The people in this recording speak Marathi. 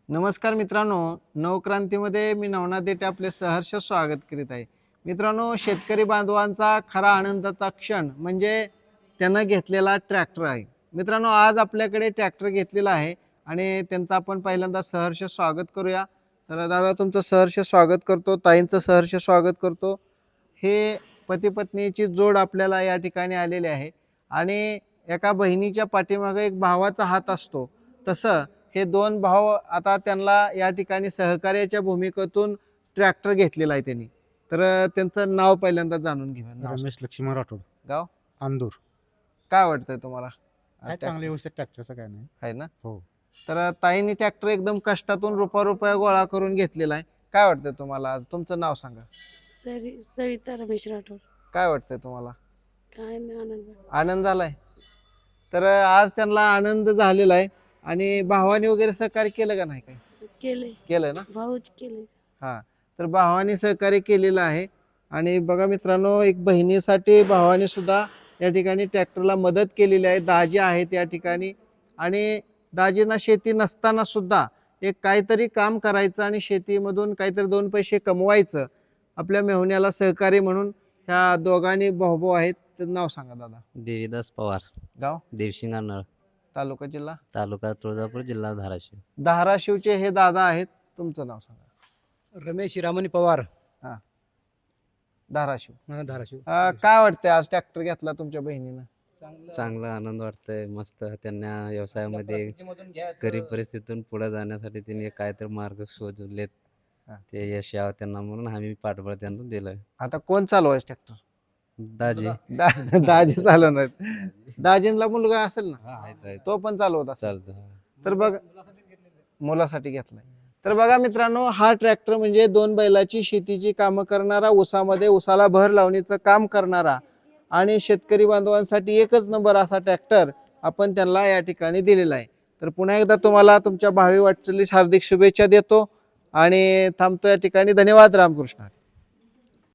नमस्कार मित्रांनो, नवक्रांतीमध्ये मी नवनाथ देठे आपले सहर्ष स्वागत करीत आहे. मित्रांनो, शेतकरी बांधवांचा खरा आनंदाचा क्षण म्हणजे त्यानं घेतलेला ट्रॅक्टर आहे. मित्रांनो, आज आपल्याकडे ट्रॅक्टर घेतलेला आहे आणि त्यांचं आपण पहिल्यांदा सहर्ष स्वागत करूया. तर दादा, तुमचं सहर्ष स्वागत करतो, ताईंचं सहर्ष स्वागत करतो. हे पती पत्नीची जोड आपल्याला या ठिकाणी आलेली आहे आणि एका बहिणीच्या पाठीमागे एक भावाचा हात असतो, तसं हे दोन भाऊ आता त्यांना या ठिकाणी सहकार्याच्या भूमिकेतून ट्रॅक्टर घेतलेला आहे त्यांनी. तर त्यांचं नाव पहिल्यांदा जाणून घेऊया. नाव रमेश लक्ष्मण राठोड, गाव अंदूर. काय वाटतंय तुम्हाला? काय चांगले व्यवस्थित ट्रॅक्टरचं काय नाही. आहे ना? हो. तर ताईंनी ट्रॅक्टर एकदम कष्टातून रुपया गोळा करून घेतलेला आहे. काय वाटतंय तुम्हाला? आज तुमचं नाव सांगा. सविता रमेश राठोड. काय वाटतंय तुम्हाला? काय नाही, आनंद आनंद झालाय? तर आज त्यांना आनंद झालेला आहे आणि भावाने वगैरे सहकार्य केलं का नाही? काय केले, केलं ना? भाऊच केले. हा, तर भावाने सहकार्य केलेलं आहे. आणि बघा मित्रांनो, एक बहिणीसाठी भावाने सुद्धा या ठिकाणी ट्रॅक्टरला मदत केलेली आहे. दाजी आहेत या ठिकाणी आणि दाजींना शेती नसताना सुद्धा एक काहीतरी काम करायचं आणि शेतीमधून काहीतरी दोन पैसे कमवायचं, आपल्या मेहुण्याला सहकार्य म्हणून ह्या दोघांनी भाऊ आहेत. त्याचं नाव सांगा दादा. देवीदास पवार, गाव? देवशिंगारनळ, तालुका, जिल्हा? तालुका तुळजापूर, जिल्हा धाराशिव. धाराशिवचे हे दादा आहेत. तुमचं नाव सांगा. रमेश हिरामणी पवार, धाराशिव. धाराशिव. काय वाटतंय आज ट्रॅक्टर घेतला तुमच्या बहिणीनं? चांगला आनंद वाटतंय. मस्त त्यांना व्यवसायामध्ये गरीब परिस्थितीतून पुढे जाण्यासाठी त्यांनी काहीतरी मार्ग शोधलेत. हा. ते यश यावं त्यांना म्हणून आम्ही पाठबळ त्यांना दिलंय. आता कोण चालवायचं ट्रॅक्टर? दाजी. दाजी चालवणार. दाजींला मुलगा असेल ना, आहेत. तो पण चालवत असेल. चालतं. तर बघ, मुलासाठी घेतलाय. तर बघा मित्रांनो, हा ट्रॅक्टर म्हणजे दोन बैलाची शेतीची कामं करणारा, ऊसामध्ये ऊसाला भर लावणीचं काम करणारा आणि शेतकरी बांधवांसाठी एकच नंबर असा ट्रॅक्टर आपण त्यांना या ठिकाणी दिलेला आहे. तर पुन्हा एकदा तुम्हाला तुमच्या भावी वाटचालीस हार्दिक शुभेच्छा देतो आणि थांबतो या ठिकाणी. धन्यवाद. रामकृष्ण.